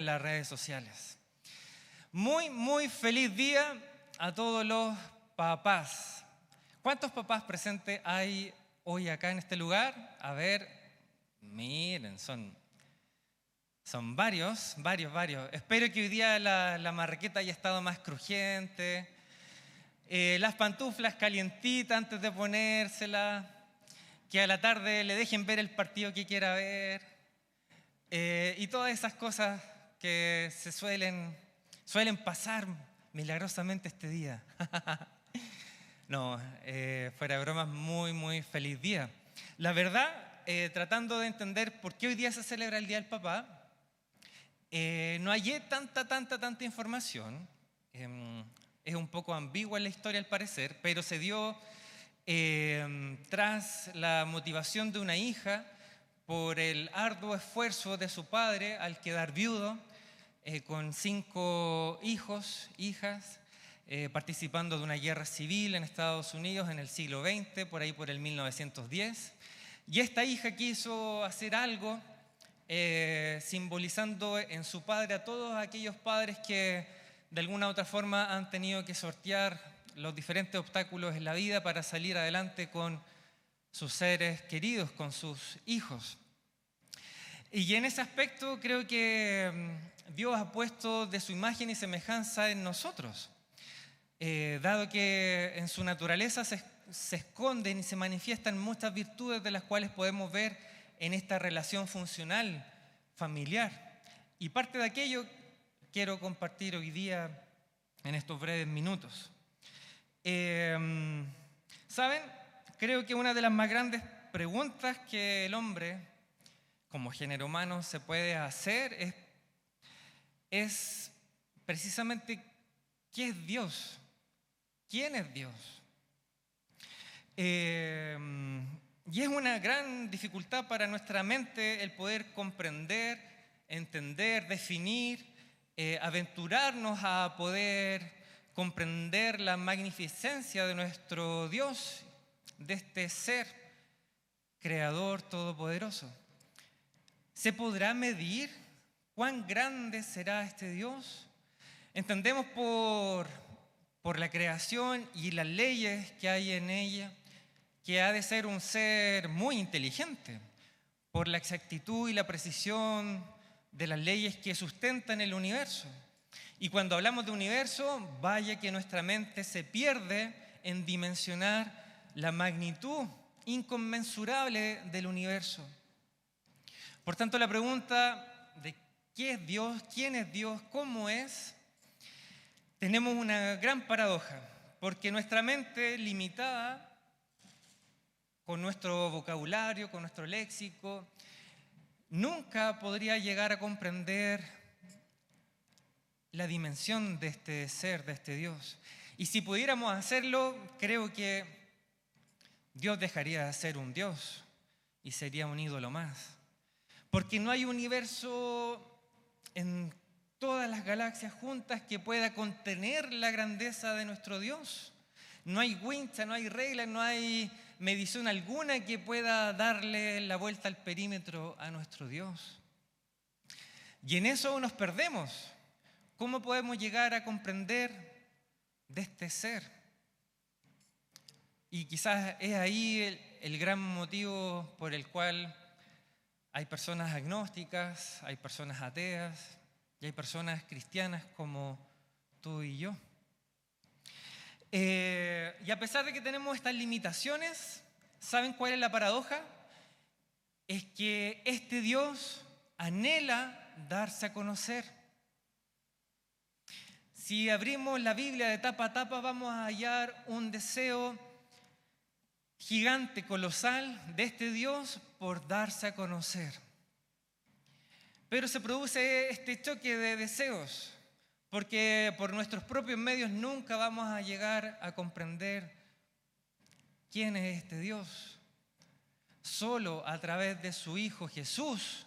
en las redes sociales. Muy feliz día a todos los papás. ¿Cuántos papás presentes hay hoy acá en este lugar? A ver, miren, son varios. Espero que hoy día la marraqueta haya estado más crujiente, las pantuflas calientitas antes de ponérselas, que a la tarde le dejen ver el partido que quiera ver, y todas esas cosas que se suelen pasar milagrosamente este día. No, fuera de bromas, muy feliz día. La verdad, tratando de entender por qué hoy día se celebra el Día del Papá, no hallé tanta información. Es un poco ambigua la historia al parecer, pero se dio tras la motivación de una hija por el arduo esfuerzo de su padre al quedar viudo, con 5 hijas, participando de una guerra civil en Estados Unidos en el siglo XX, por ahí por el 1910. Y esta hija quiso hacer algo simbolizando en su padre a todos aquellos padres que de alguna u otra forma han tenido que sortear los diferentes obstáculos en la vida para salir adelante con sus seres queridos, con sus hijos. Y en ese aspecto creo que Dios ha puesto de su imagen y semejanza en nosotros, dado que en su naturaleza se esconden y se manifiestan muchas virtudes de las cuales podemos ver en esta relación funcional familiar. Y parte de aquello quiero compartir hoy día en estos breves minutos. ¿Saben? Creo que una de las más grandes preguntas que el hombre, como género humano, se puede hacer es precisamente ¿qué es Dios? ¿Quién es Dios? Y es una gran dificultad para nuestra mente el poder comprender, entender, definir, aventurarnos a poder comprender la magnificencia de nuestro Dios, de este ser creador todopoderoso. ¿Se podrá medir cuán grande será este Dios? Entendemos por la creación y las leyes que hay en ella que ha de ser un ser muy inteligente, por la exactitud y la precisión de las leyes que sustentan el universo. Y cuando hablamos de universo, vaya que nuestra mente se pierde en dimensionar la magnitud inconmensurable del universo. Por tanto, la pregunta de ¿qué es Dios? ¿Quién es Dios? ¿Cómo es? Tenemos una gran paradoja, porque nuestra mente limitada, con nuestro vocabulario, con nuestro léxico, nunca podría llegar a comprender la dimensión de este ser, de este Dios. Y si pudiéramos hacerlo, creo que Dios dejaría de ser un Dios y sería un ídolo más. Porque no hay universo en todas las galaxias juntas que pueda contener la grandeza de nuestro Dios. No hay wincha, no hay regla, no hay medición alguna que pueda darle la vuelta al perímetro a nuestro Dios. Y en eso nos perdemos. ¿Cómo podemos llegar a comprender de este ser? Y quizás es ahí el gran motivo por el cual hay personas agnósticas, hay personas ateas y hay personas cristianas como tú y yo. Y a pesar de que tenemos estas limitaciones, ¿saben cuál es la paradoja? Es que este Dios anhela darse a conocer. Si abrimos la Biblia de tapa a tapa, vamos a hallar un deseo gigante, colosal de este Dios por darse a conocer. Pero se produce este choque de deseos, porque por nuestros propios medios nunca vamos a llegar a comprender quién es este Dios. Solo a través de su Hijo Jesús,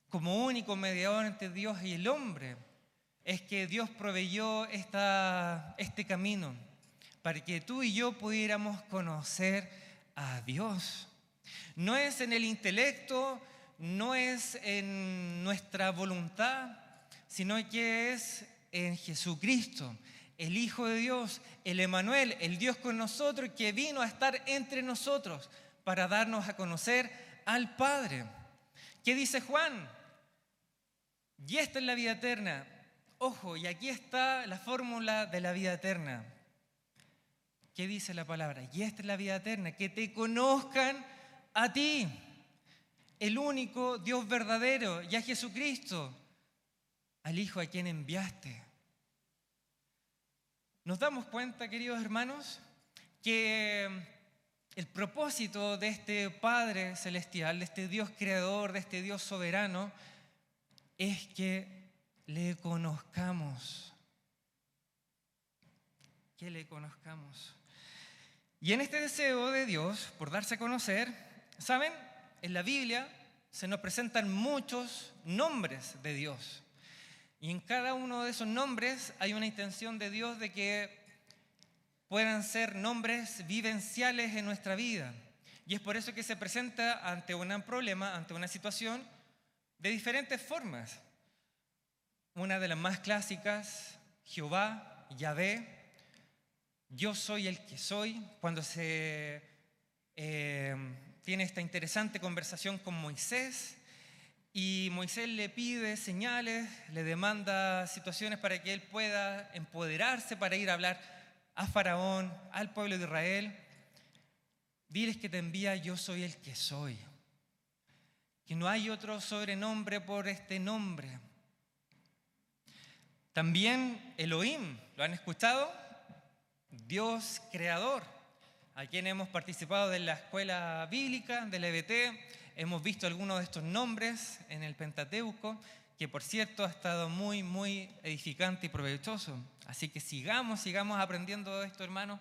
como único mediador entre Dios y el hombre, es que Dios proveyó este camino para que tú y yo pudiéramos conocer a Dios. No es en el intelecto, no es en nuestra voluntad, sino que es en Jesucristo, el Hijo de Dios, el Emmanuel, el Dios con nosotros, que vino a estar entre nosotros para darnos a conocer al Padre. ¿Qué dice Juan? Y esta es la vida eterna. Ojo, y aquí está la fórmula de la vida eterna. ¿Qué dice la palabra? Y esta es la vida eterna, que te conozcan a ti, el único Dios verdadero, y a Jesucristo, al Hijo a quien enviaste. Nos damos cuenta, queridos hermanos, que el propósito de este Padre Celestial, de este Dios creador, de este Dios soberano, es que le conozcamos. Que le conozcamos. Y en este deseo de Dios por darse a conocer, ¿saben? En la Biblia se nos presentan muchos nombres de Dios. Y en cada uno de esos nombres hay una intención de Dios de que puedan ser nombres vivenciales en nuestra vida. Y es por eso que se presenta ante un problema, ante una situación, de diferentes formas. Una de las más clásicas, Jehová, Yahvé, yo soy el que soy. Cuando se tiene esta interesante conversación con Moisés, y Moisés le pide señales, le demanda situaciones para que él pueda empoderarse para ir a hablar a Faraón, al pueblo de Israel. Diles que te envía, yo soy el que soy. Que no hay otro sobrenombre por este nombre. También Elohim, ¿lo han escuchado? Dios creador. A quien hemos participado de la escuela bíblica, de la EBT, hemos visto algunos de estos nombres en el Pentateuco, que por cierto ha estado muy, muy edificante y provechoso. Así que sigamos aprendiendo esto, hermanos,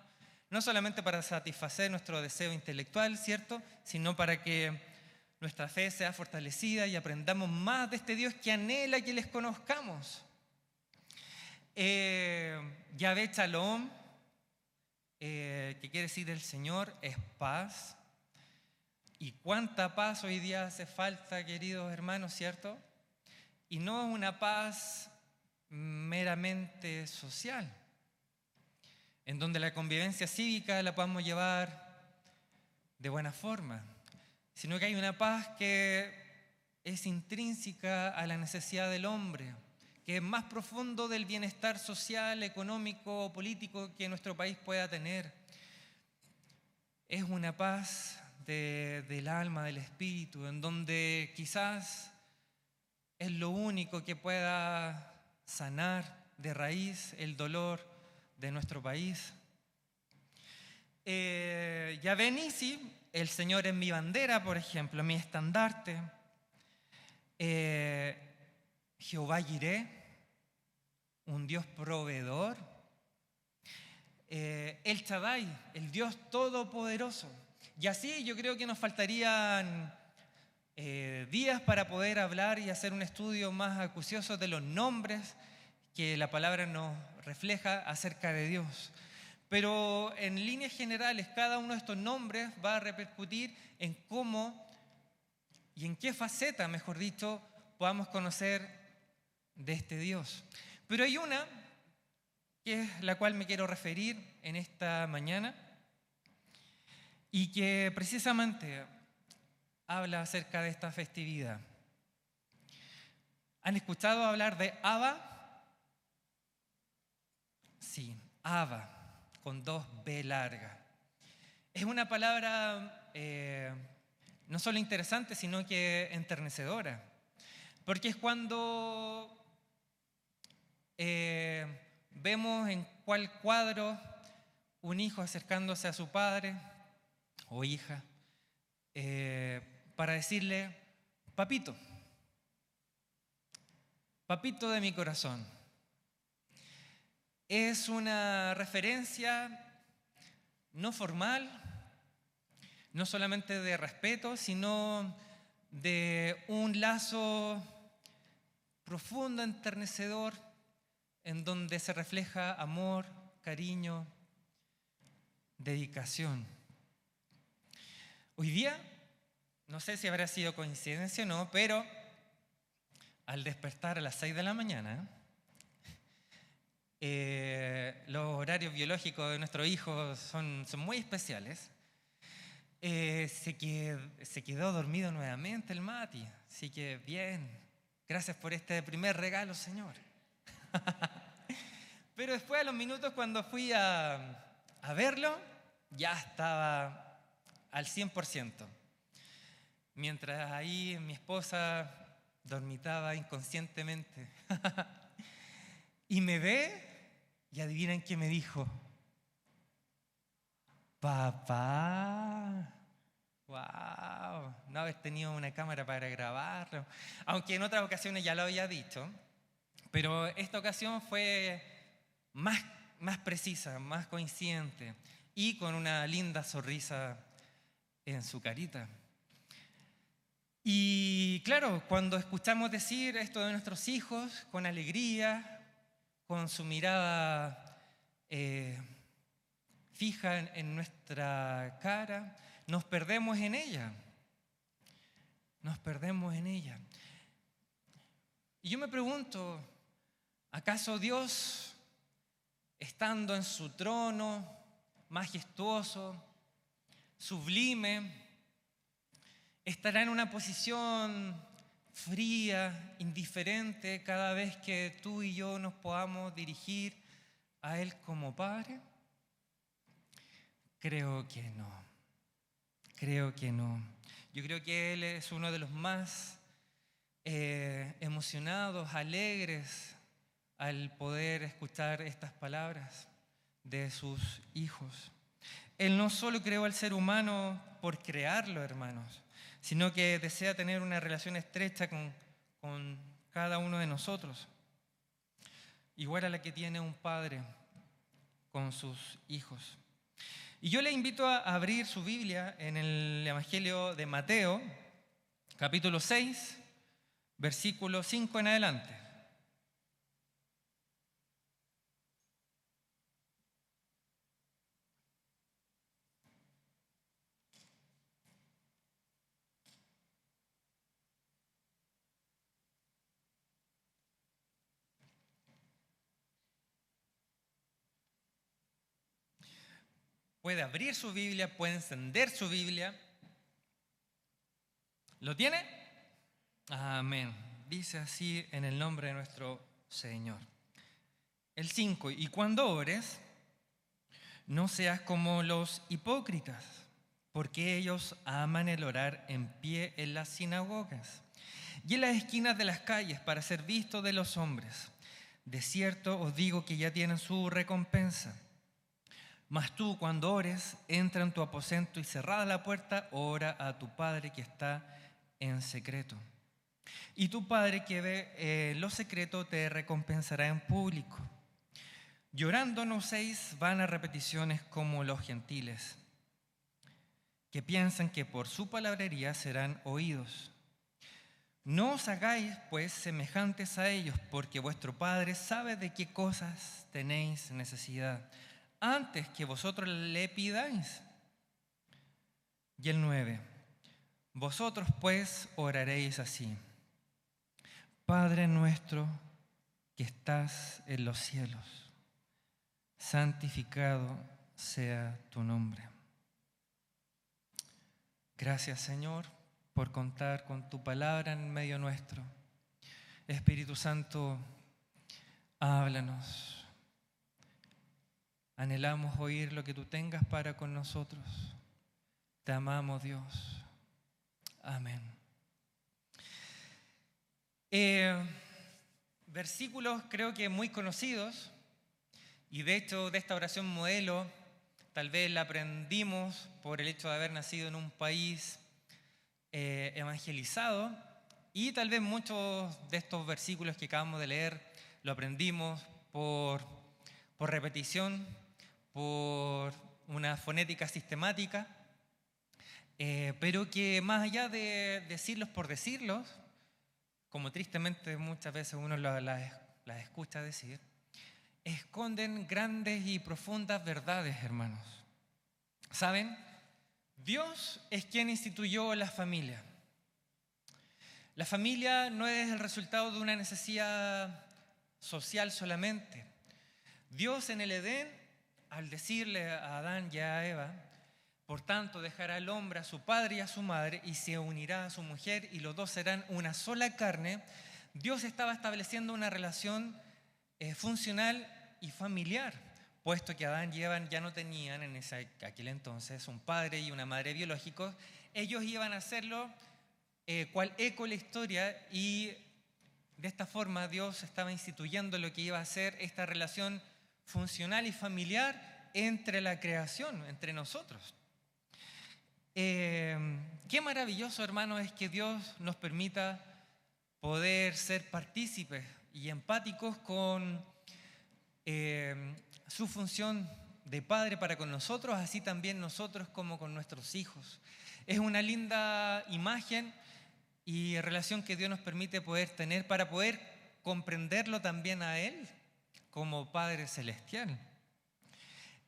no solamente para satisfacer nuestro deseo intelectual, ¿cierto?, sino para que nuestra fe sea fortalecida y aprendamos más de este Dios que anhela que les conozcamos. Yahvé Shalom, que quiere decir el Señor, es paz. Y cuánta paz hoy día hace falta, queridos hermanos, ¿cierto? Y no una paz meramente social, en donde la convivencia cívica la podamos llevar de buena forma, sino que hay una paz que es intrínseca a la necesidad del hombre, que es más profundo del bienestar social, económico, político que nuestro país pueda tener. Es una paz del alma, del espíritu, en donde quizás es lo único que pueda sanar de raíz el dolor de nuestro país. Yahvé Nisi, el Señor es mi bandera, por ejemplo, mi estandarte. Jehová Jireh, un Dios proveedor. El Shaddai, el Dios todopoderoso. Y así yo creo que nos faltarían días para poder hablar y hacer un estudio más acucioso de los nombres que la palabra nos refleja acerca de Dios. Pero en líneas generales, cada uno de estos nombres va a repercutir en cómo y en qué faceta, mejor dicho, podamos conocer de este Dios. Pero hay una que es la cual me quiero referir en esta mañana y que precisamente habla acerca de esta festividad. ¿Han escuchado hablar de Abba? Sí, Abba, con 2 B largas. Es una palabra no solo interesante, sino que enternecedora, porque es cuando vemos en cuál cuadro un hijo acercándose a su padre o hija para decirle, papito, papito de mi corazón. Es una referencia no formal, no solamente de respeto, sino de un lazo profundo, enternecedor, en donde se refleja amor, cariño, dedicación. Hoy día, no sé si habrá sido coincidencia o no, pero al despertar a las 6 de la mañana, los horarios biológicos de nuestros hijos son muy especiales. Se quedó dormido nuevamente el Mati, así que bien, gracias por este primer regalo, Señor. Pero después, a los minutos, cuando fui a verlo, ya estaba al 100%. Mientras ahí mi esposa dormitaba inconscientemente. Y me ve y adivinen qué me dijo. Papá. ¡Wow! No haber tenido una cámara para grabarlo. Aunque en otras ocasiones ya lo había dicho. Pero esta ocasión fue más precisa, más coincidente. Y con una linda sonrisa en su carita. Y claro, cuando escuchamos decir esto de nuestros hijos, con alegría, con su mirada fija en nuestra cara, nos perdemos en ella. Nos perdemos en ella. Y yo me pregunto, ¿acaso Dios, estando en su trono, majestuoso, sublime, estará en una posición fría, indiferente cada vez que tú y yo nos podamos dirigir a Él como Padre? Creo que no. Creo que no. Yo creo que Él es uno de los más emocionados, alegres al poder escuchar estas palabras de sus hijos. Él no solo creó al ser humano por crearlo, hermanos, sino que desea tener una relación estrecha con cada uno de nosotros, igual a la que tiene un padre con sus hijos. Y yo le invito a abrir su Biblia en el Evangelio de Mateo, capítulo 6, versículo 5 en adelante. Puede abrir su Biblia, puede encender su Biblia. ¿Lo tiene? Amén. Dice así en el nombre de nuestro Señor. El 5. Y cuando ores, no seas como los hipócritas, porque ellos aman el orar en pie en las sinagogas y en las esquinas de las calles para ser vistos de los hombres. De cierto os digo que ya tienen su recompensa. Mas tú, cuando ores, entra en tu aposento y cerrada la puerta, ora a tu Padre que está en secreto. Y tu Padre que ve lo secreto te recompensará en público. Llorando no uséis vanas repeticiones como los gentiles, que piensan que por su palabrería serán oídos. No os hagáis, pues, semejantes a ellos, porque vuestro Padre sabe de qué cosas tenéis necesidad, antes que vosotros le pidáis. Y el 9. Vosotros, pues, oraréis así: Padre nuestro que estás en los cielos, santificado sea tu nombre. Gracias, Señor, por contar con tu palabra en medio nuestro. Espíritu Santo, háblanos. Anhelamos oír lo que tú tengas para con nosotros. Te amamos, Dios. Amén. Versículos creo que muy conocidos, y de hecho de esta oración modelo tal vez la aprendimos por el hecho de haber nacido en un país evangelizado, y tal vez muchos de estos versículos que acabamos de leer lo aprendimos por repetición, por una fonética sistemática, pero que más allá de decirlos por decirlos, como tristemente muchas veces uno las escucha decir, esconden grandes y profundas verdades, hermanos. ¿Saben? Dios es quien instituyó la familia. La familia no es el resultado de una necesidad social solamente. Dios en el Edén, al decirle a Adán y a Eva, por tanto dejará al hombre a su padre y a su madre y se unirá a su mujer y los dos serán una sola carne, Dios estaba estableciendo una relación funcional y familiar, puesto que Adán y Eva ya no tenían en aquel entonces un padre y una madre biológicos. Ellos iban a hacerlo cual eco la historia, y de esta forma Dios estaba instituyendo lo que iba a ser esta relación funcional y familiar entre la creación, entre nosotros. Qué maravilloso, hermanos, es que Dios nos permita poder ser partícipes y empáticos con su función de padre para con nosotros, así también nosotros como con nuestros hijos. Es una linda imagen y relación que Dios nos permite poder tener para poder comprenderlo también a Él como Padre Celestial.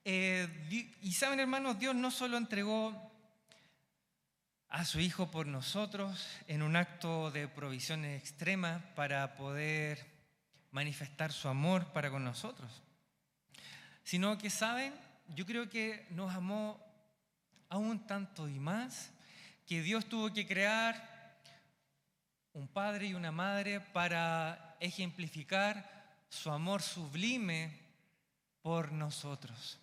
Y saben, hermanos, Dios no solo entregó a su Hijo por nosotros en un acto de provisión extrema para poder manifestar su amor para con nosotros, sino que, saben, yo creo que nos amó aún tanto y más, que Dios tuvo que crear un padre y una madre para ejemplificar su amor sublime por nosotros.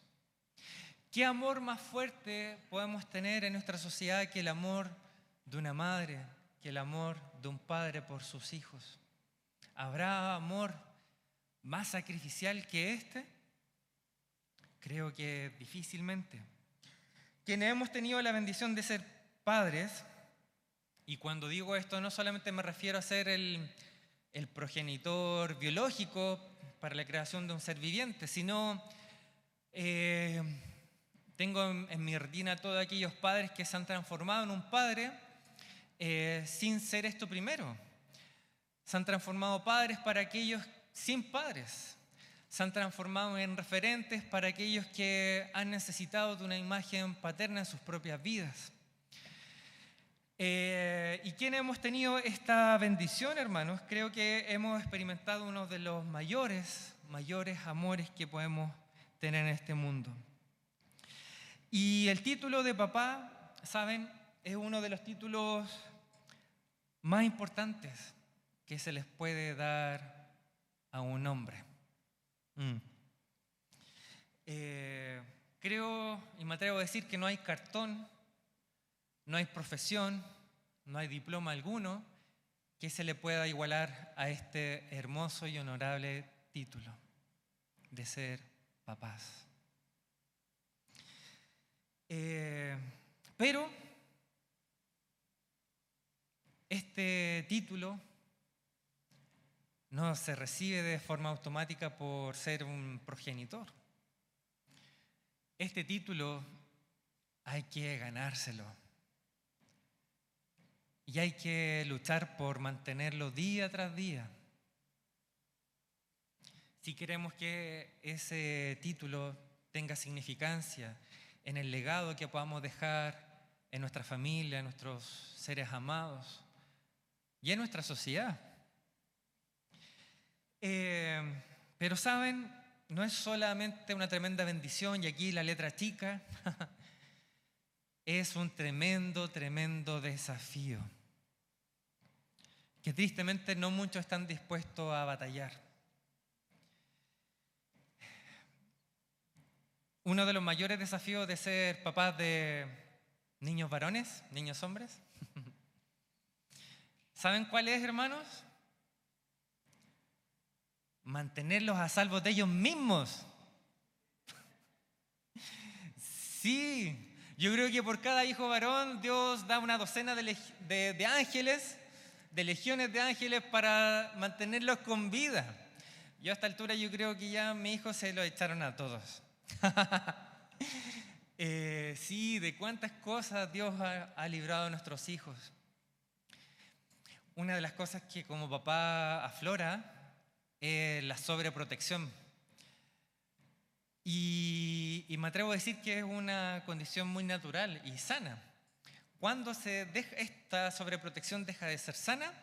¿Qué amor más fuerte podemos tener en nuestra sociedad que el amor de una madre, que el amor de un padre por sus hijos? ¿Habrá amor más sacrificial que este? Creo que difícilmente. Quienes hemos tenido la bendición de ser padres, y cuando digo esto no solamente me refiero a ser el progenitor biológico para la creación de un ser viviente, sino tengo en mi retina todos aquellos padres que se han transformado en un padre sin ser esto primero. Se han transformado padres para aquellos sin padres. Se han transformado en referentes para aquellos que han necesitado de una imagen paterna en sus propias vidas. ¿Y quién hemos tenido esta bendición, hermanos? Creo que hemos experimentado uno de los mayores amores que podemos tener en este mundo. Y el título de papá, ¿saben?, es uno de los títulos más importantes que se les puede dar a un hombre. Creo y me atrevo a decir que no hay cartón, no hay profesión, no hay diploma alguno que se le pueda igualar a este hermoso y honorable título de ser papás. Pero este título no se recibe de forma automática por ser un progenitor. Este título hay que ganárselo. Y hay que luchar por mantenerlo día tras día. Si queremos que ese título tenga significancia en el legado que podamos dejar en nuestra familia, en nuestros seres amados y en nuestra sociedad. Pero saben, no es solamente una tremenda bendición y aquí la letra chica, es un tremendo desafío que tristemente no muchos están dispuestos a batallar. Uno de los mayores desafíos de ser papás de niños varones, niños hombres, ¿saben cuál es, hermanos? Mantenerlos a salvo de ellos mismos. Sí, yo creo que por cada hijo varón Dios da una docena de ángeles, de legiones de ángeles para mantenerlos con vida. Yo a esta altura yo creo que ya mis hijos se lo echaron a todos. Sí, de cuántas cosas Dios ha librado a nuestros hijos. Una de las cosas que como papá aflora es la sobreprotección. Y me atrevo a decir que es una condición muy natural y sana, ¿Cuándo esta sobreprotección deja de ser sana?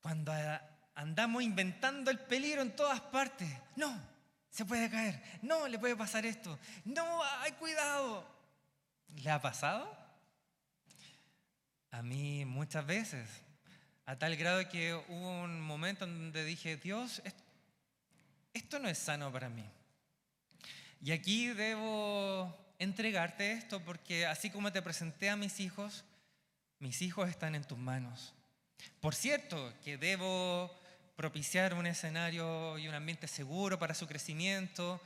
Cuando andamos inventando el peligro en todas partes. No, se puede caer. No, le puede pasar esto. No, ¡ay, cuidado! ¿Le ha pasado? A mí muchas veces. A tal grado que hubo un momento en donde dije, Dios, esto no es sano para mí. Y aquí debo entregarte esto porque así como te presenté a mis hijos están en tus manos. Por cierto, que debo propiciar un escenario y un ambiente seguro para su crecimiento,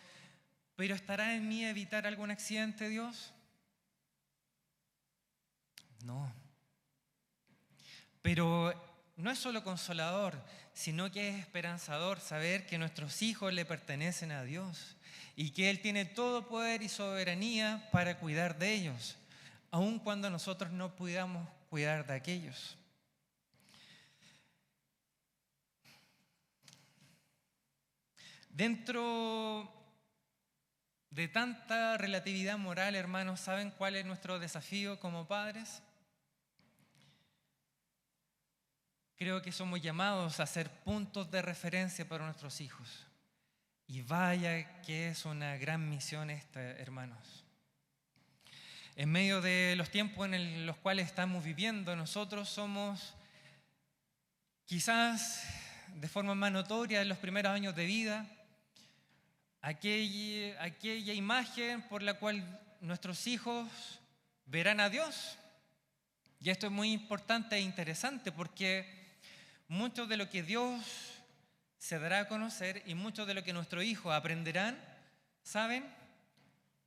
pero ¿estará en mí evitar algún accidente, Dios? No. Pero no es solo consolador, sino que es esperanzador saber que nuestros hijos le pertenecen a Dios y que Él tiene todo poder y soberanía para cuidar de ellos, aun cuando nosotros no podamos cuidar de aquellos. Dentro de tanta relatividad moral, hermanos, ¿saben cuál es nuestro desafío como padres? Creo que somos llamados a ser puntos de referencia para nuestros hijos. Y vaya que es una gran misión esta, hermanos. En medio de los tiempos en los cuales estamos viviendo, nosotros somos quizás de forma más notoria en los primeros años de vida, aquella imagen por la cual nuestros hijos verán a Dios. Y esto es muy importante e interesante porque mucho de lo que Dios se dará a conocer y mucho de lo que nuestros hijos aprenderán, ¿saben?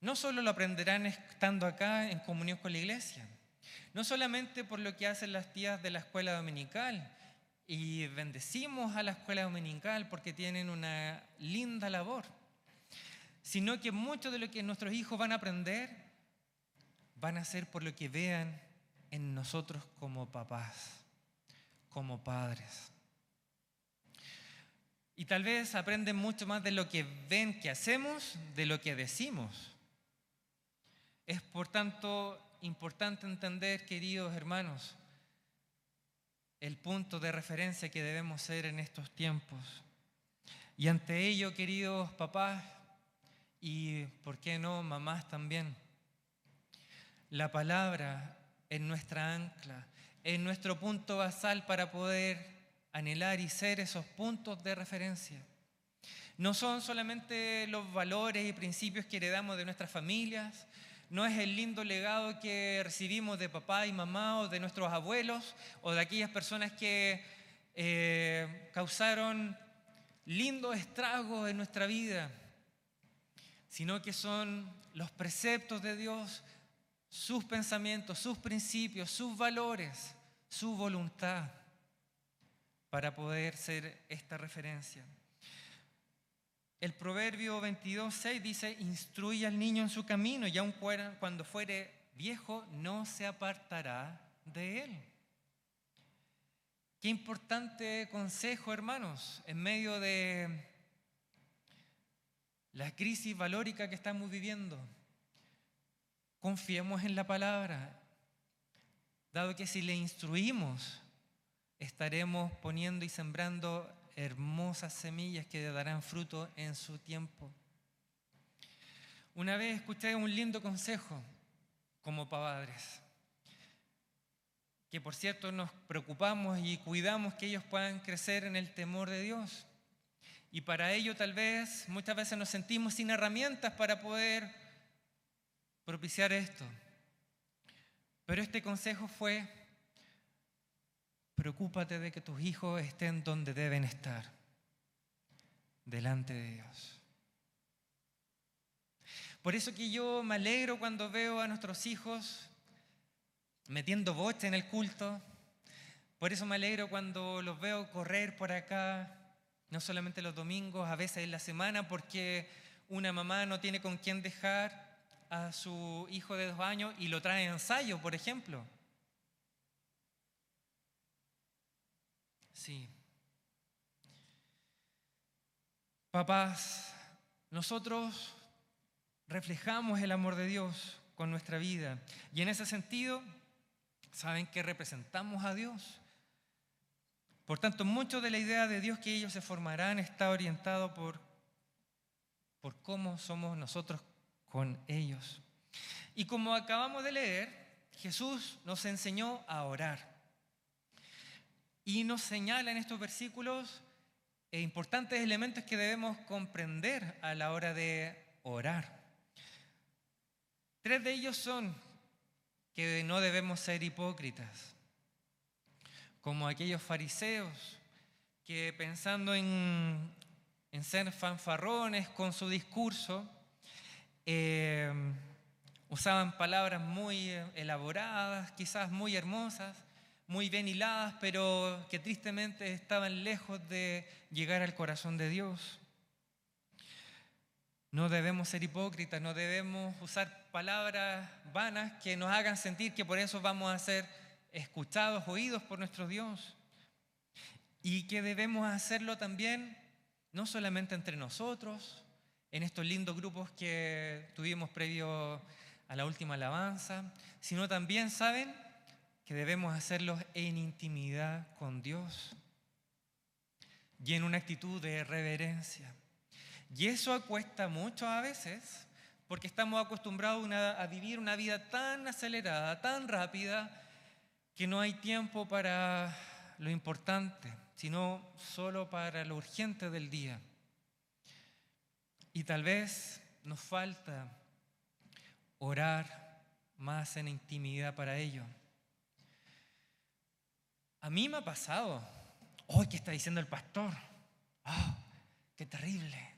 No solo lo aprenderán estando acá en comunión con la iglesia, no solamente por lo que hacen las tías de la escuela dominical, y bendecimos a la escuela dominical porque tienen una linda labor, sino que mucho de lo que nuestros hijos van a aprender van a ser por lo que vean en nosotros como papás, como padres. Y tal vez aprenden mucho más de lo que ven que hacemos, de lo que decimos. Es por tanto importante entender, queridos hermanos, el punto de referencia que debemos ser en estos tiempos. Y ante ello, queridos papás, y por qué no, mamás también, la palabra es nuestra ancla, es nuestro punto basal para poder anhelar y ser esos puntos de referencia. No son solamente los valores y principios que heredamos de nuestras familias, no es el lindo legado que recibimos de papá y mamá o de nuestros abuelos o de aquellas personas que causaron lindos estragos en nuestra vida, sino que son los preceptos de Dios, sus pensamientos, sus principios, sus valores, su voluntad para poder ser esta referencia. El Proverbio 22:6 dice, instruye al niño en su camino y aun cuando fuere viejo no se apartará de él. Qué importante consejo, hermanos, en medio de la crisis valórica que estamos viviendo. Confiemos en la palabra, dado que si le instruimos, estaremos poniendo y sembrando hermosas semillas que darán fruto en su tiempo. Una vez escuché un lindo consejo como padres, que por cierto nos preocupamos y cuidamos que ellos puedan crecer en el temor de Dios. Y para ello tal vez muchas veces nos sentimos sin herramientas para poder propiciar esto. Pero este consejo fue: preocúpate de que tus hijos estén donde deben estar, delante de Dios. Por eso que yo me alegro cuando veo a nuestros hijos metiendo bocha en el culto. Por eso me alegro cuando los veo correr por acá, no solamente los domingos, a veces en la semana, porque una mamá no tiene con quién dejar a su hijo de 2 años y lo trae a ensayo, por ejemplo. Sí. Papás, nosotros reflejamos el amor de Dios con nuestra vida. Y en ese sentido, saben que representamos a Dios. Por tanto, mucho de la idea de Dios que ellos se formarán está orientado por cómo somos nosotros con ellos. Y como acabamos de leer, Jesús nos enseñó a orar. Y nos señala en estos versículos importantes elementos que debemos comprender a la hora de orar. 3 de ellos son que no debemos ser hipócritas, como aquellos fariseos que pensando en ser fanfarrones con su discurso, usaban palabras muy elaboradas, quizás muy hermosas, muy bien hiladas, pero que tristemente estaban lejos de llegar al corazón de Dios. No debemos ser hipócritas, no debemos usar palabras vanas que nos hagan sentir que por eso vamos a ser escuchados, oídos por nuestro Dios. Y que debemos hacerlo también, no solamente entre nosotros, en estos lindos grupos que tuvimos previo a la última alabanza, sino también, ¿saben?, que debemos hacerlo en intimidad con Dios y en una actitud de reverencia. Y eso cuesta mucho a veces, porque estamos acostumbrados a vivir una vida tan acelerada, tan rápida, que no hay tiempo para lo importante, sino solo para lo urgente del día. Y tal vez nos falta orar más en intimidad para ello. A mí me ha pasado, ¿qué está diciendo el pastor? ¡Qué terrible!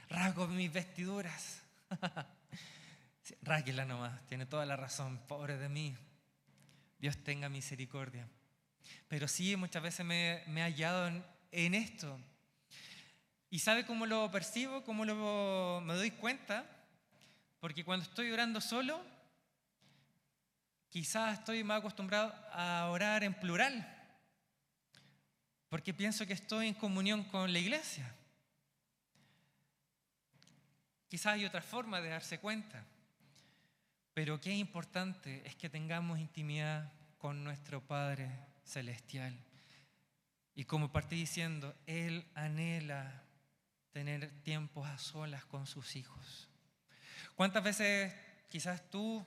Rasgo mis vestiduras. Sí, rásguela nomás, tiene toda la razón, pobre de mí. Dios tenga misericordia. Pero sí, muchas veces me he hallado en esto. ¿Y sabe cómo lo percibo? ¿Cómo me doy cuenta? Porque cuando estoy orando solo, quizás estoy más acostumbrado a orar en plural, porque pienso que estoy en comunión con la iglesia. Quizás hay otra forma de darse cuenta, pero qué importante es que tengamos intimidad con nuestro Padre Celestial. Y como partí diciendo, Él anhela tener tiempos a solas con sus hijos. ¿Cuántas veces quizás tú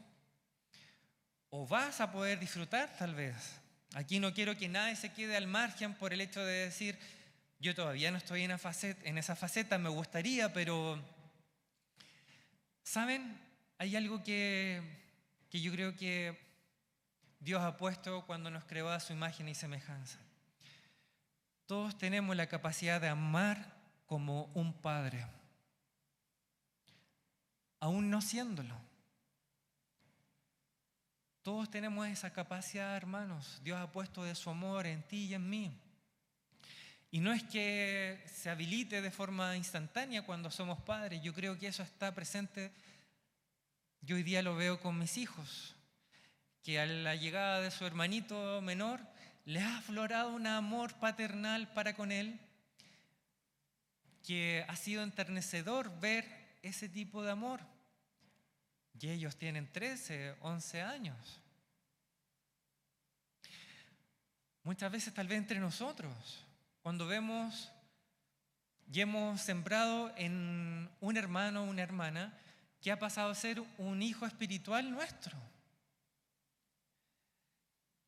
o vas a poder disfrutar tal vez? Aquí no quiero que nadie se quede al margen por el hecho de decir, yo todavía no estoy en esa faceta, me gustaría, pero ¿saben? Hay algo que yo creo que Dios ha puesto cuando nos creó a su imagen y semejanza. Todos tenemos la capacidad de amar como un padre, aún no siéndolo. Todos tenemos esa capacidad, hermanos. Dios ha puesto de su amor en ti y en mí. Y no es que se habilite de forma instantánea cuando somos padres. Yo creo que eso está presente. Yo hoy día lo veo con mis hijos, que a la llegada de su hermanito menor les ha aflorado un amor paternal para con él, que ha sido enternecedor ver ese tipo de amor. Y ellos tienen 13, 11 años. Muchas veces tal vez entre nosotros, cuando vemos y hemos sembrado en un hermano o una hermana que ha pasado a ser un hijo espiritual nuestro.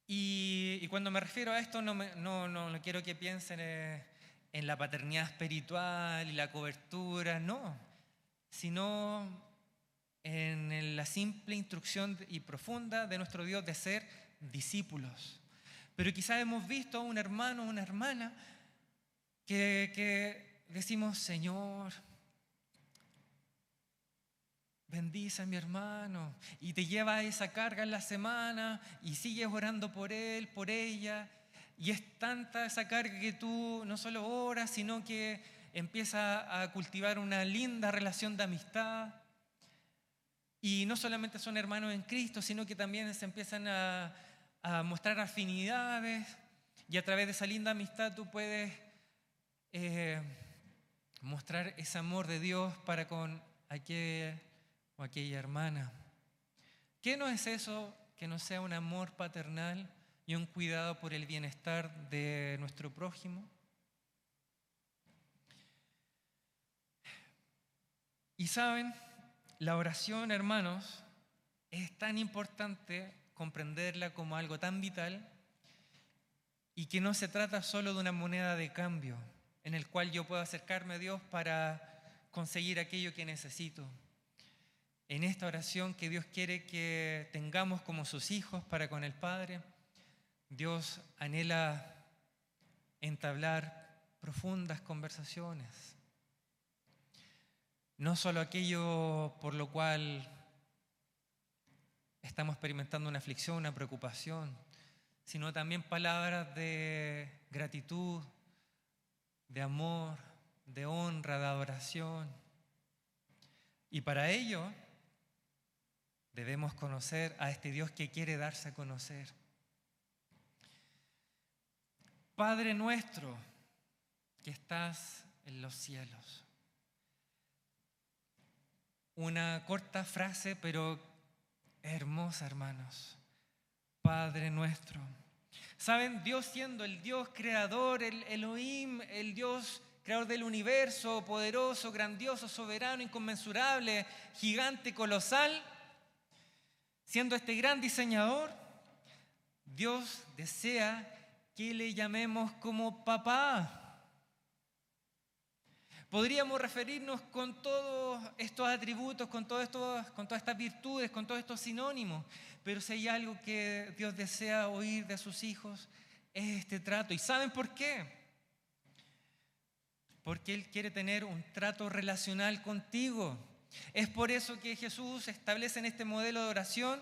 Y cuando me refiero a esto no quiero que piensen en la paternidad espiritual y la cobertura, no, sino en la simple instrucción y profunda de nuestro Dios de ser discípulos. Pero quizás hemos visto a un hermano o una hermana que decimos, Señor, bendice a mi hermano, y te lleva esa carga en la semana y sigues orando por él, por ella, y es tanta esa carga que tú no solo oras, sino que empiezas a cultivar una linda relación de amistad. Y no solamente son hermanos en Cristo, sino que también se empiezan a mostrar afinidades, y a través de esa linda amistad tú puedes mostrar ese amor de Dios para con aquel o aquella hermana. ¿Qué no es eso que no sea un amor paternal y un cuidado por el bienestar de nuestro prójimo? Y saben, la oración, hermanos, es tan importante comprenderla como algo tan vital y que no se trata solo de una moneda de cambio en el cual yo puedo acercarme a Dios para conseguir aquello que necesito. En esta oración que Dios quiere que tengamos como sus hijos para con el Padre, Dios anhela entablar profundas conversaciones. No solo aquello por lo cual estamos experimentando una aflicción, una preocupación, sino también palabras de gratitud, de amor, de honra, de adoración. Y para ello debemos conocer a este Dios que quiere darse a conocer. Padre nuestro que estás en los cielos. Una corta frase, pero hermosa, hermanos. Padre nuestro. ¿Saben? Dios siendo el Dios creador, el Elohim, el Dios creador del universo, poderoso, grandioso, soberano, inconmensurable, gigante, colosal, siendo este gran diseñador, Dios desea que le llamemos como papá. Podríamos referirnos con todos estos atributos, con todas estas virtudes, con todos estos sinónimos, pero si hay algo que Dios desea oír de sus hijos, es este trato. ¿Y saben por qué? Porque Él quiere tener un trato relacional contigo. Es por eso que Jesús establece en este modelo de oración,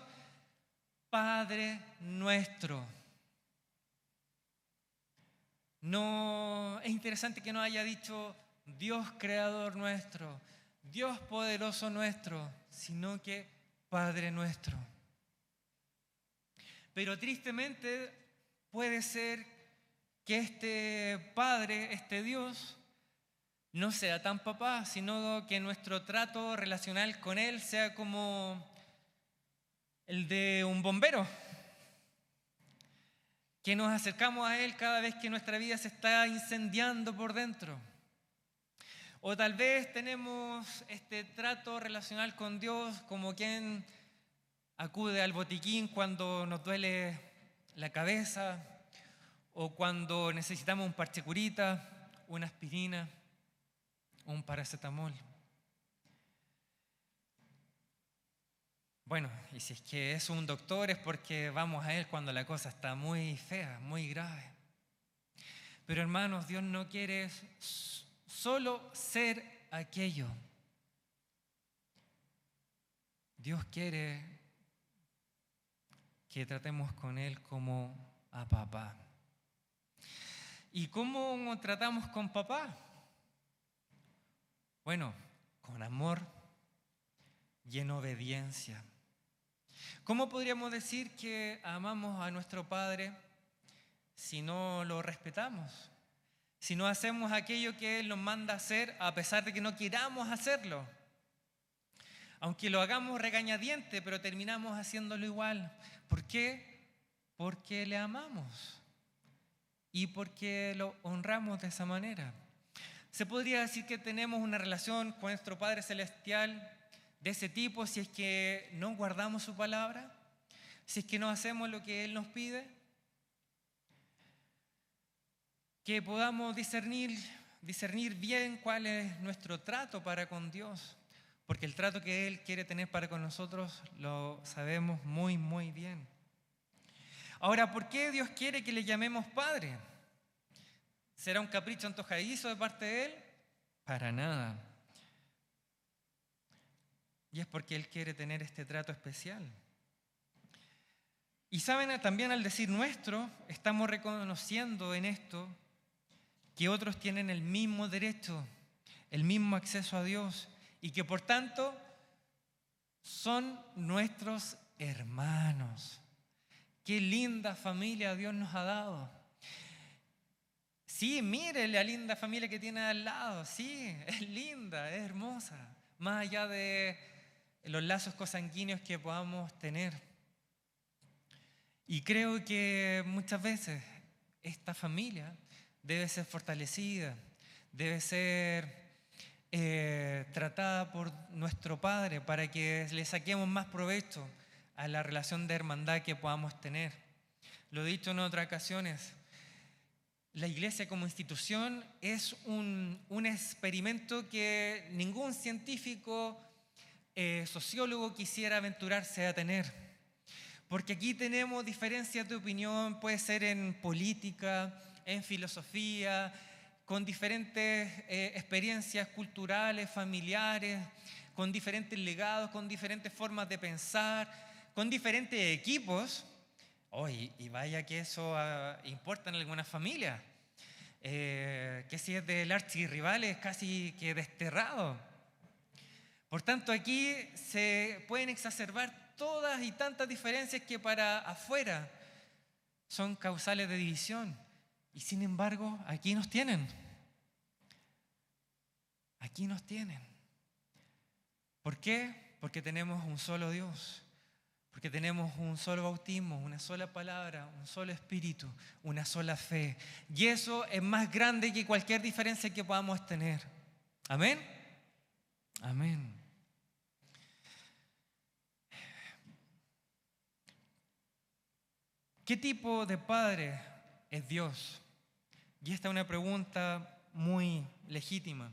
Padre nuestro. No es interesante que no haya dicho Dios creador nuestro, Dios poderoso nuestro, sino que Padre nuestro. Pero tristemente puede ser que este Padre, este Dios, no sea tan papá, sino que nuestro trato relacional con Él sea como el de un bombero, que nos acercamos a Él cada vez que nuestra vida se está incendiando por dentro. O tal vez tenemos este trato relacional con Dios como quien acude al botiquín cuando nos duele la cabeza o cuando necesitamos un parche curita, una aspirina, un paracetamol. Bueno, y si es que es un doctor es porque vamos a él cuando la cosa está muy fea, muy grave. Pero hermanos, Dios no quiere solo ser aquello. Dios quiere que tratemos con Él como a papá. ¿Y cómo tratamos con papá? Bueno, con amor y en obediencia. ¿Cómo podríamos decir que amamos a nuestro Padre si no lo respetamos? Si no hacemos aquello que Él nos manda hacer a pesar de que no queramos hacerlo. Aunque lo hagamos regañadiente, pero terminamos haciéndolo igual. ¿Por qué? Porque le amamos y porque lo honramos de esa manera. Se podría decir que tenemos una relación con nuestro Padre Celestial de ese tipo si es que no guardamos su palabra, si es que no hacemos lo que Él nos pide. Que podamos discernir bien cuál es nuestro trato para con Dios, porque el trato que Él quiere tener para con nosotros lo sabemos muy, muy bien. Ahora, ¿por qué Dios quiere que le llamemos Padre? ¿Será un capricho antojadizo de parte de Él? Para nada. Y es porque Él quiere tener este trato especial. Y saben, también al decir nuestro, estamos reconociendo en esto que otros tienen el mismo derecho, el mismo acceso a Dios y que por tanto son nuestros hermanos. Qué linda familia Dios nos ha dado. Sí, mire la linda familia que tiene al lado. Sí, es linda, es hermosa. Más allá de los lazos consanguíneos que podamos tener. Y creo que muchas veces esta familia debe ser fortalecida, debe ser tratada por nuestro Padre para que le saquemos más provecho a la relación de hermandad que podamos tener. Lo he dicho en otras ocasiones, la iglesia como institución es un experimento que ningún científico, sociólogo quisiera aventurarse a tener. Porque aquí tenemos diferencias de opinión, puede ser en política, en filosofía, con diferentes experiencias culturales, familiares, con diferentes legados, con diferentes formas de pensar, con diferentes equipos. Oh, y vaya que eso importa en algunas familias. Que si es del archirrival es casi que desterrado. Por tanto, aquí se pueden exacerbar todas y tantas diferencias que para afuera son causales de división. Y sin embargo, aquí nos tienen. Aquí nos tienen. ¿Por qué? Porque tenemos un solo Dios. Porque tenemos un solo bautismo, una sola palabra, un solo espíritu, una sola fe. Y eso es más grande que cualquier diferencia que podamos tener. ¿Amén? Amén. ¿Qué tipo de padre es Dios? Y esta es una pregunta muy legítima.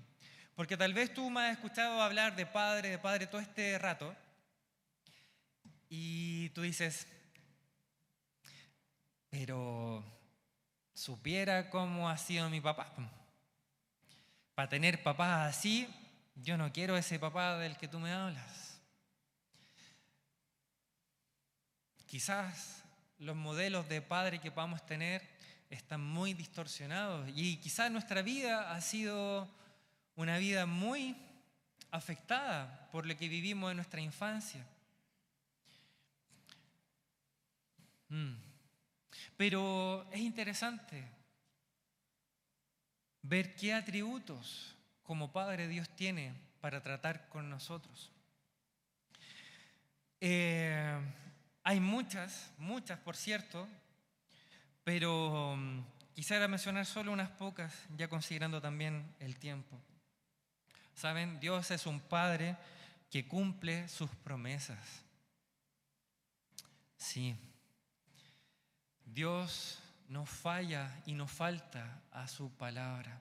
Porque tal vez tú me has escuchado hablar de padre todo este rato. Y tú dices, pero supiera cómo ha sido mi papá. Para tener papás así, yo no quiero ese papá del que tú me hablas. Quizás los modelos de padre que podamos tener están muy distorsionados y quizás nuestra vida ha sido una vida muy afectada por lo que vivimos en nuestra infancia. Pero es interesante ver qué atributos como Padre Dios tiene para tratar con nosotros. Hay muchas, por cierto, pero quisiera mencionar solo unas pocas, ya considerando también el tiempo. ¿Saben? Dios es un Padre que cumple sus promesas. Sí. Dios no falla y no falta a su palabra.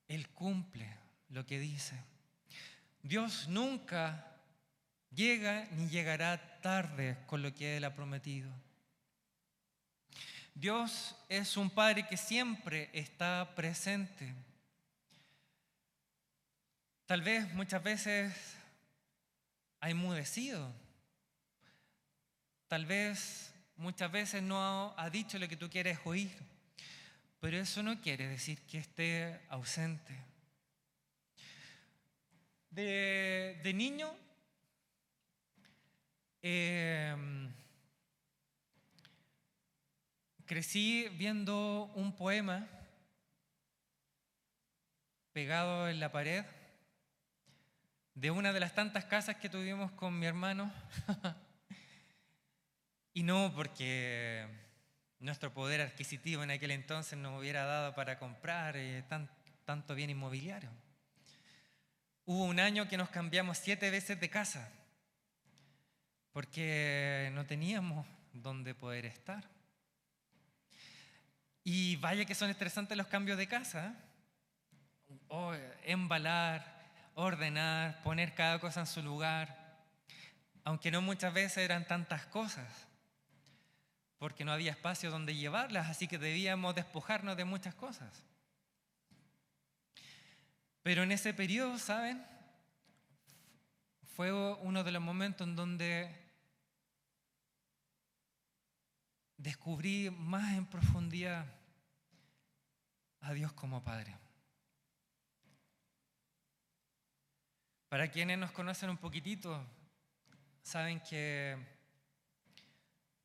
Él cumple lo que dice. Dios nunca llega ni llegará tarde con lo que Él ha prometido. Dios es un Padre que siempre está presente. Tal vez muchas veces ha enmudecido. Tal vez muchas veces no ha dicho lo que tú quieres oír. Pero eso no quiere decir que esté ausente. De niño, crecí viendo un poema pegado en la pared de una de las tantas casas que tuvimos con mi hermano. Y no porque nuestro poder adquisitivo en aquel entonces nos hubiera dado para comprar tanto bien inmobiliario. Hubo un año que nos cambiamos 7 veces de casa porque no teníamos dónde poder estar. Y vaya que son estresantes los cambios de casa. Embalar, ordenar, poner cada cosa en su lugar, aunque no muchas veces eran tantas cosas, porque no había espacio donde llevarlas, así que debíamos despojarnos de muchas cosas. Pero en ese periodo, ¿saben? Fue uno de los momentos en donde descubrí más en profundidad a Dios como Padre. Para quienes nos conocen un poquitito, saben que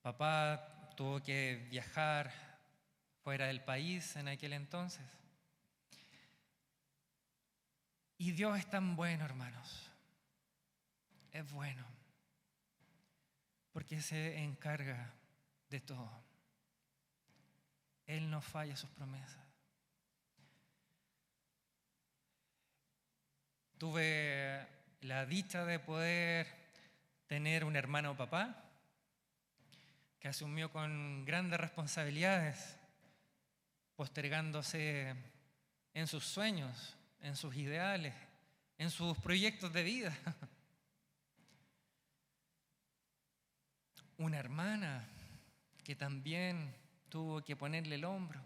papá tuvo que viajar fuera del país en aquel entonces. Y Dios es tan bueno, hermanos. Es bueno. porque se encarga de todo. Él no falla sus promesas. Tuve la dicha de poder tener un hermano papá que asumió con grandes responsabilidades, postergándose en sus sueños, en sus ideales, en sus proyectos de vida. Una hermana que también tuvo que ponerle el hombro.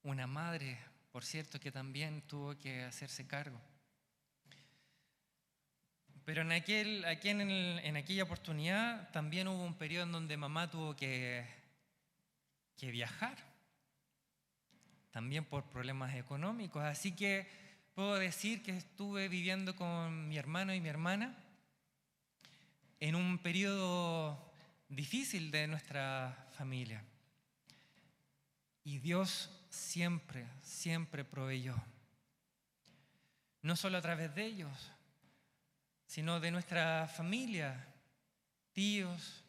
Una madre, por cierto, que también tuvo que hacerse cargo. Pero en aquella oportunidad también hubo un periodo en donde mamá tuvo que viajar, también por problemas económicos. Así que puedo decir que estuve viviendo con mi hermano y mi hermana en un periodo difícil de nuestra familia. Y Dios siempre, siempre proveyó. No solo a través de ellos, sino de nuestra familia, tíos,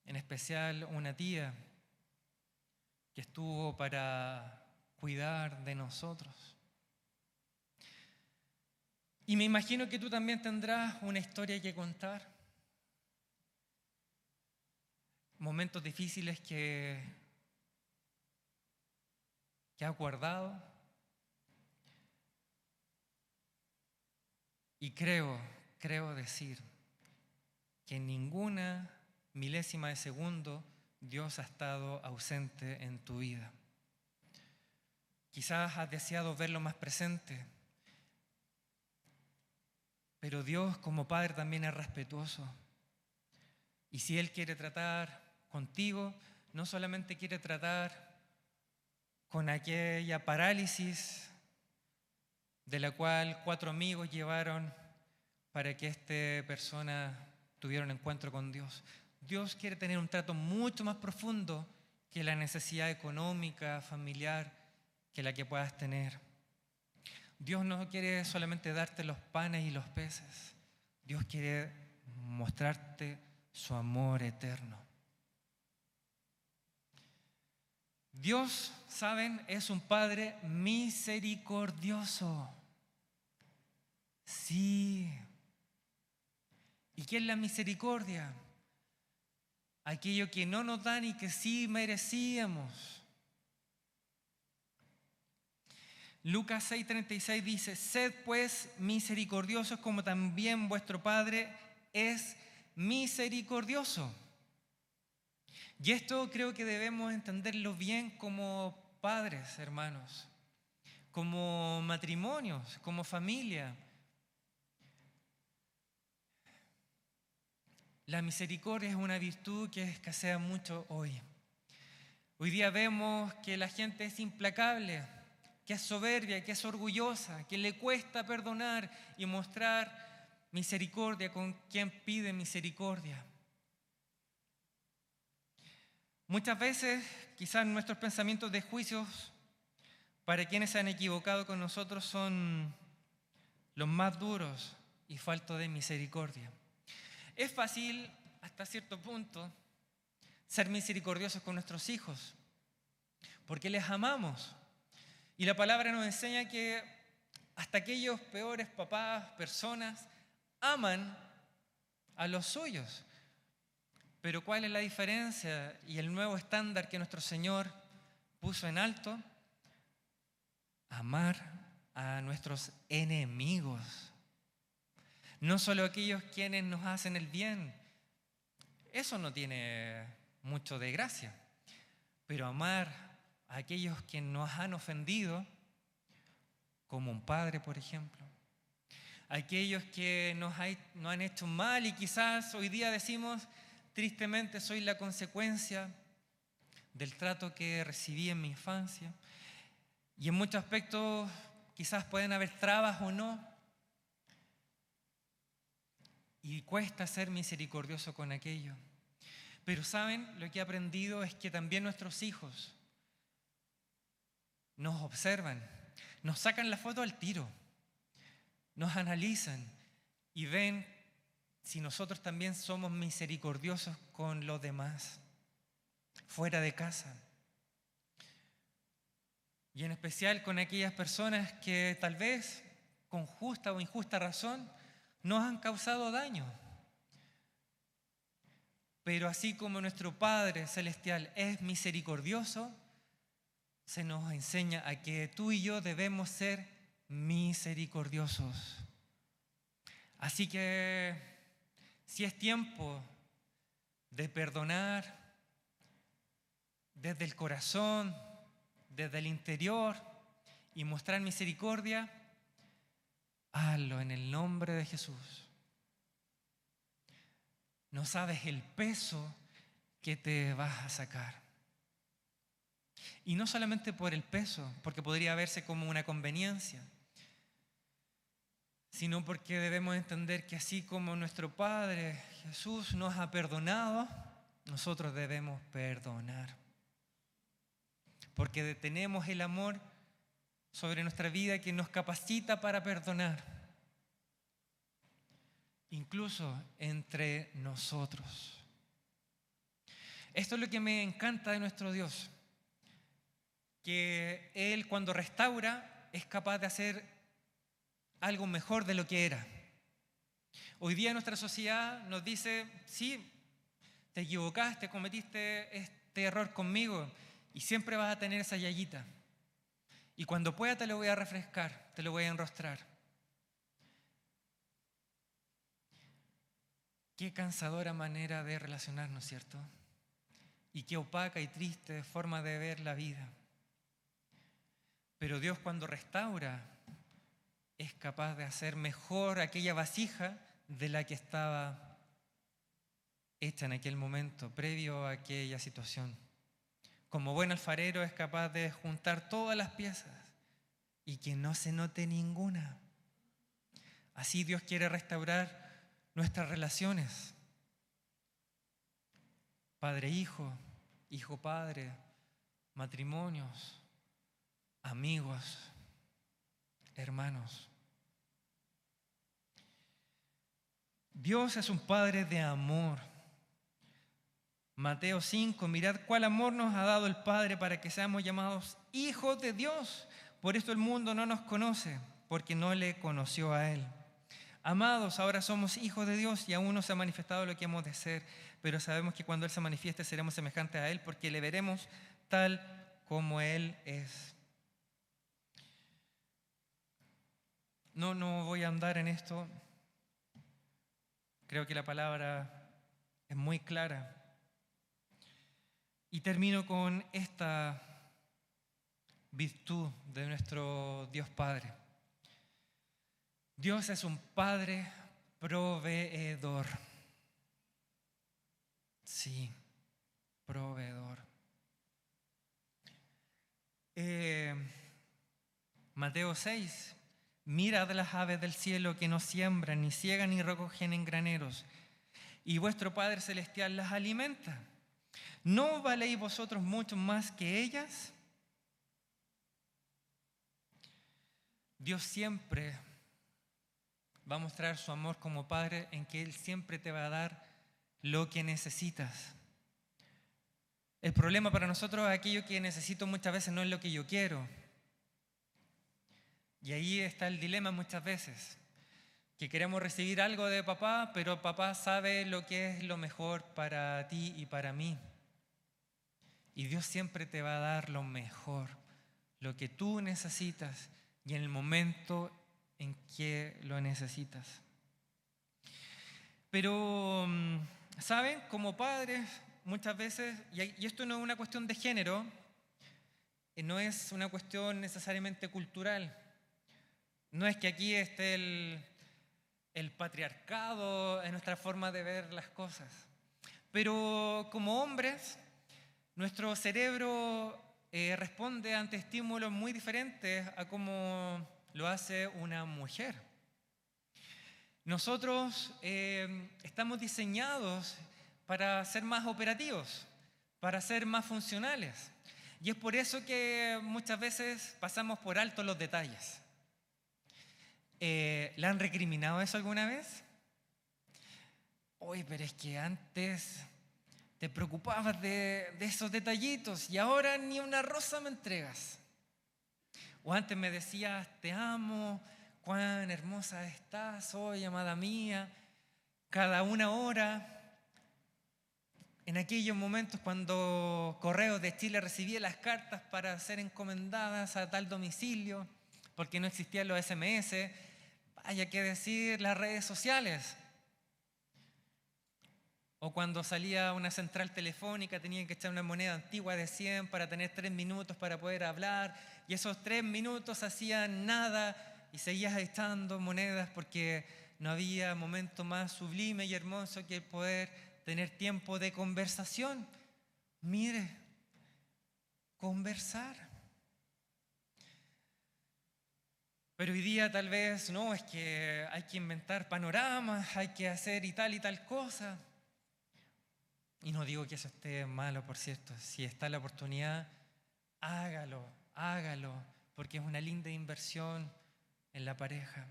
en especial una tía que estuvo para cuidar de nosotros. Y me imagino que tú también tendrás una historia que contar. Momentos difíciles que has guardado. Y creo decir que en ninguna milésima de segundo Dios ha estado ausente en tu vida. Quizás has deseado verlo más presente, pero Dios como Padre también es respetuoso. Y si Él quiere tratar contigo, no solamente quiere tratar con aquella parálisis de la cual 4 amigos llevaron para que esta persona tuviera un encuentro con Dios. Dios quiere tener un trato mucho más profundo que la necesidad económica, familiar, que la que puedas tener. Dios no quiere solamente darte los panes y los peces. Dios quiere mostrarte su amor eterno. Dios, ¿saben? Es un Padre misericordioso. Sí. ¿Y qué es la misericordia? Aquello que no nos dan y que sí merecíamos. Lucas 6:36 dice: sed pues misericordiosos como también vuestro Padre es misericordioso. Y esto creo que debemos entenderlo bien como padres, hermanos, como matrimonios, como familia. La misericordia es una virtud que escasea mucho hoy. Hoy día vemos que la gente es implacable, que es soberbia, que es orgullosa, que le cuesta perdonar y mostrar misericordia con quien pide misericordia. Muchas veces, quizás nuestros pensamientos de juicios para quienes se han equivocado con nosotros son los más duros y faltos de misericordia. Es fácil, hasta cierto punto, ser misericordiosos con nuestros hijos, porque les amamos. Y la palabra nos enseña que hasta aquellos peores papás, personas, aman a los suyos. Pero ¿cuál es la diferencia y el nuevo estándar que nuestro Señor puso en alto? Amar a nuestros enemigos. No solo aquellos quienes nos hacen el bien. Eso no tiene mucho de gracia. Pero amar a aquellos que nos han ofendido, como un padre, por ejemplo. Aquellos que nos han hecho mal y quizás hoy día decimos, tristemente soy la consecuencia del trato que recibí en mi infancia. Y en muchos aspectos quizás pueden haber trabas o no. Y cuesta ser misericordioso con aquello. Pero ¿saben? Lo que he aprendido es que también nuestros hijos nos observan, nos sacan la foto al tiro, nos analizan y ven si nosotros también somos misericordiosos con los demás, fuera de casa. Y en especial con aquellas personas que tal vez, con justa o injusta razón, nos han causado daño. Pero así como nuestro Padre Celestial es misericordioso, se nos enseña a que tú y yo debemos ser misericordiosos. Así que si es tiempo de perdonar desde el corazón, desde el interior y mostrar misericordia, hazlo en el nombre de Jesús. No sabes el peso que te vas a sacar. Y no solamente por el peso, porque podría verse como una conveniencia, sino porque debemos entender que así como nuestro Padre Jesús nos ha perdonado, nosotros debemos perdonar. Porque tenemos el amor sobre nuestra vida que nos capacita para perdonar, incluso entre nosotros. Esto es lo que me encanta de nuestro Dios, que Él cuando restaura es capaz de hacer algo mejor de lo que era. Hoy día nuestra sociedad nos dice, sí, te equivocaste, cometiste este error conmigo y siempre vas a tener esa llagita. Y cuando pueda te lo voy a refrescar, te lo voy a enrostrar. Qué cansadora manera de relacionarnos, ¿cierto? Y qué opaca y triste forma de ver la vida. Pero Dios cuando restaura es capaz de hacer mejor aquella vasija de la que estaba hecha en aquel momento, previo a aquella situación. Como buen alfarero es capaz de juntar todas las piezas y que no se note ninguna. Así Dios quiere restaurar nuestras relaciones. Padre-hijo, hijo-padre, matrimonios, amigos, hermanos. Dios es un Padre de amor. Mateo 5, mirad cuál amor nos ha dado el Padre para que seamos llamados hijos de Dios. Por esto el mundo no nos conoce, porque no le conoció a Él. Amados, ahora somos hijos de Dios y aún no se ha manifestado lo que hemos de ser, pero sabemos que cuando Él se manifieste seremos semejantes a Él, porque le veremos tal como Él es. No voy a andar en esto. Creo que la palabra es muy clara. Y termino con esta virtud de nuestro Dios Padre. Dios es un Padre proveedor. Sí, proveedor. Mateo 6. Mirad las aves del cielo que no siembran, ni ciegan, ni recogen en graneros, y vuestro Padre Celestial las alimenta. ¿No valéis vosotros mucho más que ellas? Dios siempre va a mostrar su amor como Padre en que Él siempre te va a dar lo que necesitas. El problema para nosotros es aquello que necesito muchas veces no es lo que yo quiero. Y ahí está el dilema muchas veces, que queremos recibir algo de papá, pero papá sabe lo que es lo mejor para ti y para mí. Y Dios siempre te va a dar lo mejor, lo que tú necesitas y en el momento en que lo necesitas. Pero, ¿saben? Como padres, muchas veces, y esto no es una cuestión de género, no es una cuestión necesariamente cultural. No es que aquí esté el patriarcado en nuestra forma de ver las cosas. Pero como hombres, nuestro cerebro responde ante estímulos muy diferentes a como lo hace una mujer. Nosotros estamos diseñados para ser más operativos, para ser más funcionales. Y es por eso que muchas veces pasamos por alto los detalles. ¿Le han recriminado eso alguna vez? oye, pero es que antes te preocupabas de esos detallitos y ahora ni una rosa me entregas. O antes me decías, te amo, cuán hermosa estás hoy, amada mía, cada una hora. En aquellos momentos cuando Correos de Chile recibía las cartas para ser encomendadas a tal domicilio, porque no existían los SMS, vaya que decir las redes sociales. O cuando salía una central telefónica tenían que echar una moneda antigua de 100 para tener 3 minutos para poder hablar, y esos 3 minutos hacían nada y seguías echando monedas porque no había momento más sublime y hermoso que el poder tener tiempo de conversación. Mire, conversar. Pero hoy día tal vez, no, es que hay que inventar panoramas, hay que hacer y tal cosa. Y no digo que eso esté malo, por cierto. Si está la oportunidad, hágalo, porque es una linda inversión en la pareja.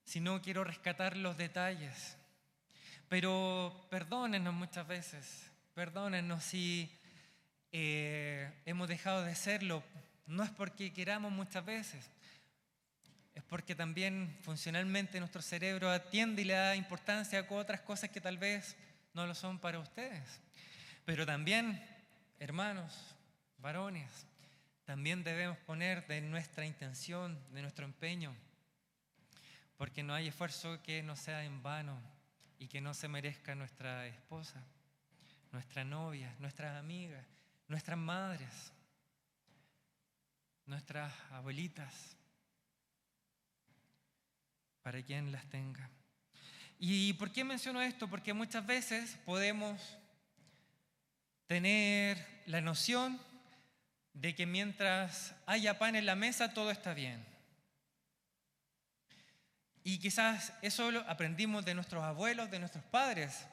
Si no, quiero rescatar los detalles. Pero perdónennos muchas veces, perdónennos si hemos dejado de serlo. No es porque queramos muchas veces, es porque también funcionalmente nuestro cerebro atiende y le da importancia a otras cosas que tal vez no lo son para ustedes. Pero también, hermanos, varones, también debemos poner de nuestra intención, de nuestro empeño, porque no hay esfuerzo que no sea en vano y que no se merezca nuestra esposa, nuestra novia, nuestras amigas, nuestras madres, nuestras abuelitas, para quien las tenga. ¿Y por qué menciono esto? Porque muchas veces podemos tener la noción de que mientras haya pan en la mesa todo está bien. Y quizás eso lo aprendimos de nuestros abuelos, de nuestros padres,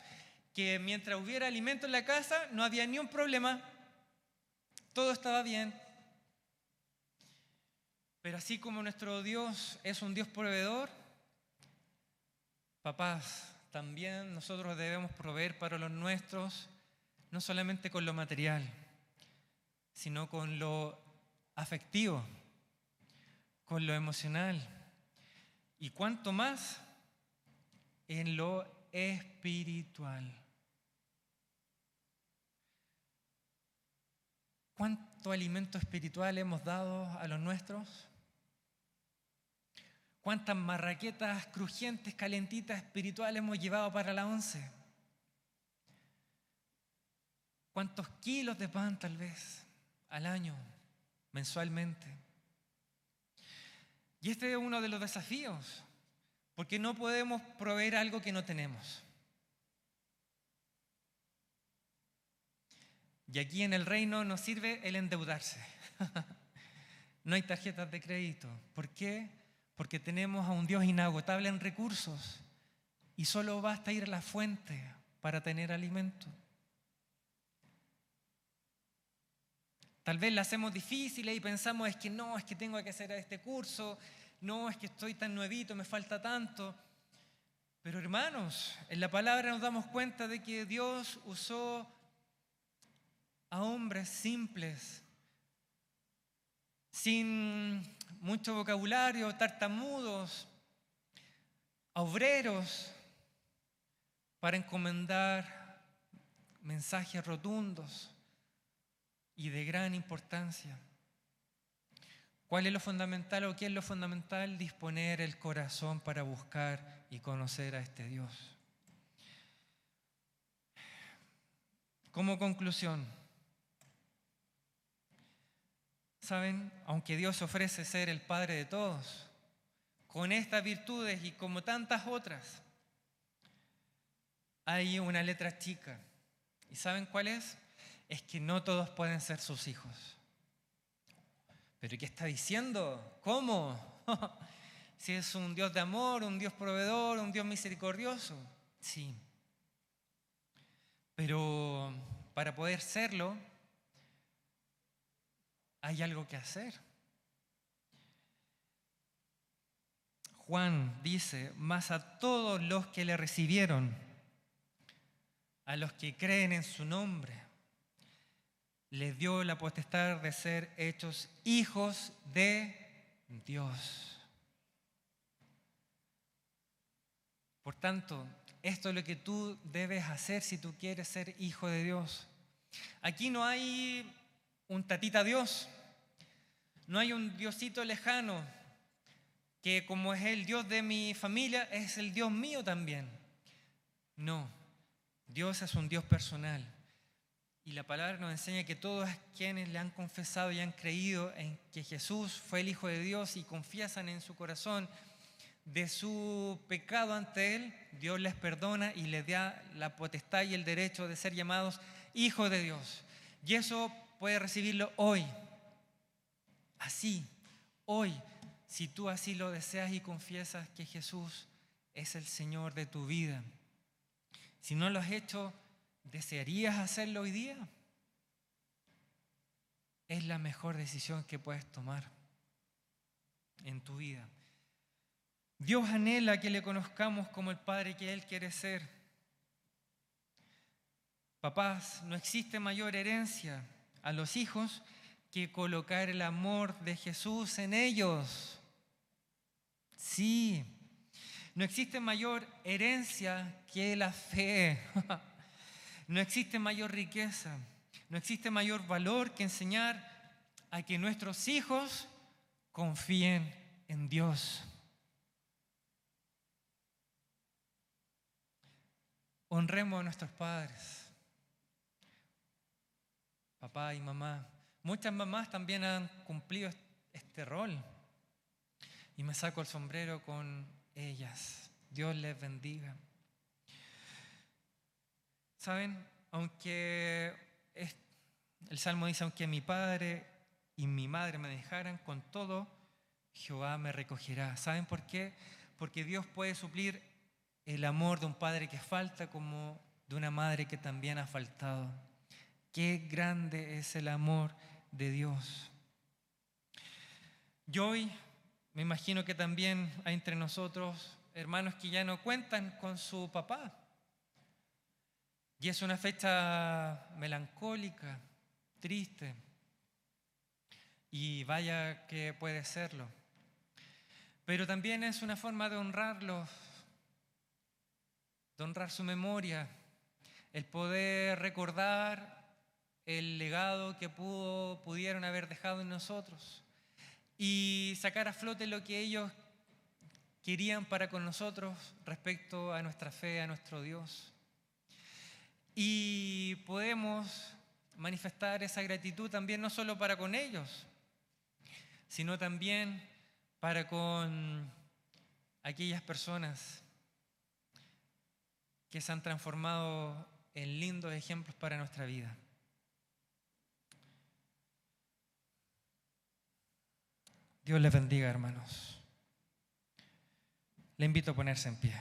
que mientras hubiera alimento en la casa no había ni un problema, todo estaba bien. Pero así como nuestro Dios es un Dios proveedor, papás, también nosotros debemos proveer para los nuestros, no solamente con lo material, sino con lo afectivo, con lo emocional, y cuanto más en lo espiritual. ¿Cuánto alimento espiritual hemos dado a los nuestros? ¿Cuántas marraquetas crujientes, calentitas, espirituales hemos llevado para la once? ¿Cuántos kilos de pan tal vez al año, mensualmente? Y este es uno de los desafíos, porque no podemos proveer algo que no tenemos. Y aquí en el reino nos sirve el endeudarse. No hay tarjetas de crédito. ¿Por qué? Porque tenemos a un Dios inagotable en recursos y solo basta ir a la fuente para tener alimento. Tal vez la hacemos difíciles y pensamos es que no, es que tengo que hacer este curso, no, es que estoy tan nuevito, me falta tanto. Pero hermanos, en la palabra nos damos cuenta de que Dios usó a hombres simples, sin mucho vocabulario, tartamudos, a obreros, para encomendar mensajes rotundos y de gran importancia. ¿Cuál es lo fundamental o qué es lo fundamental? Disponer el corazón para buscar y conocer a este Dios. Como conclusión, ¿saben? Aunque Dios ofrece ser el Padre de todos, con estas virtudes y como tantas otras, hay una letra chica. ¿Y saben cuál es? Es que no todos pueden ser sus hijos. ¿Pero qué está diciendo? ¿Cómo? Si es un Dios de amor, un Dios proveedor, un Dios misericordioso. Sí. Pero para poder serlo, hay algo que hacer. Juan dice, mas a todos los que le recibieron, a los que creen en su nombre, les dio la potestad de ser hechos hijos de Dios. Por tanto, esto es lo que tú debes hacer si tú quieres ser hijo de Dios. Aquí no hay un tatita Dios, no hay un Diosito lejano que, como es el Dios de mi familia, es el Dios mío también. No, Dios es un Dios personal. Y la palabra nos enseña que todos quienes le han confesado y han creído en que Jesús fue el Hijo de Dios y confiesan en su corazón de su pecado ante Él, Dios les perdona y les da la potestad y el derecho de ser llamados hijos de Dios. Y eso puedes recibirlo hoy, así, hoy, si tú así lo deseas y confiesas que Jesús es el Señor de tu vida. Si no lo has hecho, ¿desearías hacerlo hoy día? Es la mejor decisión que puedes tomar en tu vida. Dios anhela que le conozcamos como el Padre que Él quiere ser. Papás, no existe mayor herencia a los hijos que colocar el amor de Jesús en ellos. Sí, no existe mayor herencia que la fe. No existe mayor riqueza, no existe mayor valor que enseñar a que nuestros hijos confíen en Dios. Honremos a nuestros padres, papá y mamá. Muchas mamás también han cumplido este rol y me saco el sombrero con ellas. Dios les bendiga. ¿Saben? Aunque el Salmo dice, aunque mi padre y mi madre me dejaran, con todo Jehová me recogerá. ¿Saben por qué? Porque Dios puede suplir el amor de un padre que falta como de una madre que también ha faltado. Qué grande es el amor de Dios. Y hoy me imagino que también hay entre nosotros hermanos que ya no cuentan con su papá. Y es una fecha melancólica, triste. Y vaya que puede serlo. Pero también es una forma de honrarlos, de honrar su memoria, el poder recordar el legado que pudieron haber dejado en nosotros y sacar a flote lo que ellos querían para con nosotros respecto a nuestra fe, a nuestro Dios. Y podemos manifestar esa gratitud también no solo para con ellos, sino también para con aquellas personas que se han transformado en lindos ejemplos para nuestra vida. Dios les bendiga, hermanos. Le invito a ponerse en pie.